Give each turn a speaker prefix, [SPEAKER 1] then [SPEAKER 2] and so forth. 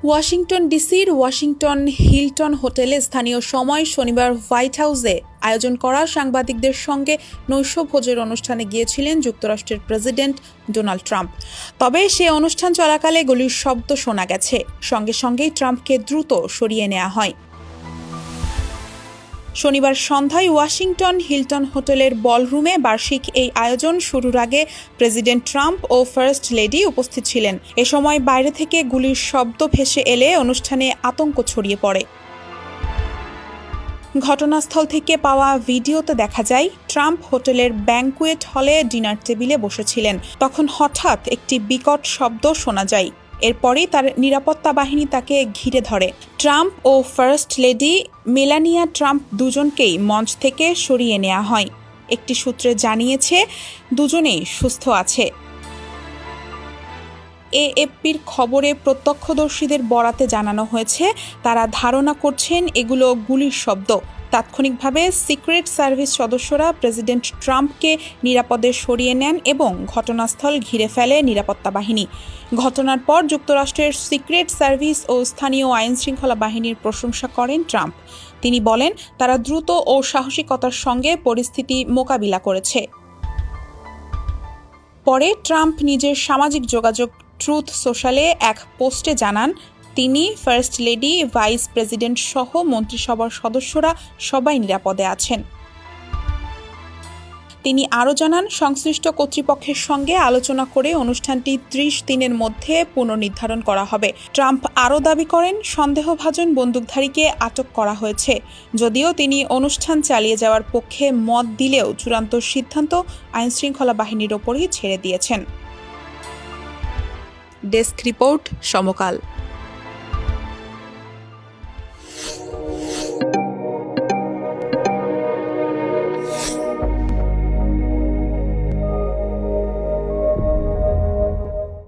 [SPEAKER 1] Washington ডিসির Washington Hilton হোটেলে স্থানীয় সময় শনিবার হোয়াইট হাউসে আয়োজন করা সাংবাদিকদের সঙ্গে নৈশভোজের অনুষ্ঠানে গিয়েছিলেন যুক্তরাষ্ট্রের প্রেসিডেন্ট ডোনাল্ড ট্রাম্প। তবে সে অনুষ্ঠান চলাকালে গুলির শব্দ শোনা গেছে। সঙ্গে সঙ্গেই ট্রাম্পকে দ্রুত সরিয়ে নেওয়া হয়। শনিবার সন্ধ্যায় ওয়াশিংটন হিলটন হোটেলের বলরুমে বার্ষিক এই আয়োজন শুরুর আগে প্রেসিডেন্ট ট্রাম্প ও ফার্স্ট লেডি উপস্থিত ছিলেন। এ সময় বাইরে থেকে গুলির শব্দ ভেসে এলে অনুষ্ঠানে আতঙ্ক ছড়িয়ে পড়ে। ঘটনাস্থল থেকে পাওয়া ভিডিওতে দেখা যায় ট্রাম্প হোটেলের ব্যাংকুয়েট হলে ডিনার টেবিলে বসেছিলেন। তখন হঠাৎ একটি বিকট শব্দ শোনা যায়। এরপরই তার নিরাপত্তা বাহিনী তাকে ঘিরে ধরে। ট্রাম্প ও ফার্স্ট লেডি মেলানিয়া ট্রাম্প দুজনকেই মঞ্চ থেকে সরিয়ে নেওয়া হয়। একটি সূত্রে জানিয়েছে দুজনেই সুস্থ আছে। এএফপির খবরে প্রত্যক্ষদর্শীদের বরাতে জানানো হয়েছে তারা ধারণা করছেন এগুলো গুলির শব্দ। তাৎক্ষণিকভাবে সিক্রেট সার্ভিস সদস্যরা প্রেসিডেন্ট ট্রাম্পকে নিরাপদে সরিয়ে নেন এবং ঘটনাস্থল ঘিরে ফেলে নিরাপত্তা বাহিনী। ঘটনার পর যুক্তরাষ্ট্রের সিক্রেট সার্ভিস ও স্থানীয় আইনশৃঙ্খলা বাহিনীর প্রশংসা করেন ট্রাম্প। তিনি বলেন তারা দ্রুত ও সাহসিকতার সঙ্গে পরিস্থিতি মোকাবিলা করেছে। পরে ট্রাম্প নিজের সামাজিক যোগাযোগ ট্রুথ সোশ্যালে এক পোস্টে জানান তিনি, ফার্স্ট লেডি, ভাইস প্রেসিডেন্ট সহ মন্ত্রিসভার সদস্যরা সবাই নিরাপদে আছেন। তিনি আরও জানান সংশ্লিষ্ট কর্তৃপক্ষের সঙ্গে আলোচনা করে অনুষ্ঠানটি 30 দিনের মধ্যে পুনর্নির্ধারণ করা হবে। ট্রাম্প আরও দাবি করেন সন্দেহভাজন বন্দুকধারীকে আটক করা হয়েছে। যদিও তিনি অনুষ্ঠান চালিয়ে যাওয়ার পক্ষে মত দিলেও চূড়ান্ত সিদ্ধান্ত আইনশৃঙ্খলা বাহিনীর ওপরই ছেড়ে দিয়েছেন। ডেস্ক রিপোর্ট, সমকাল।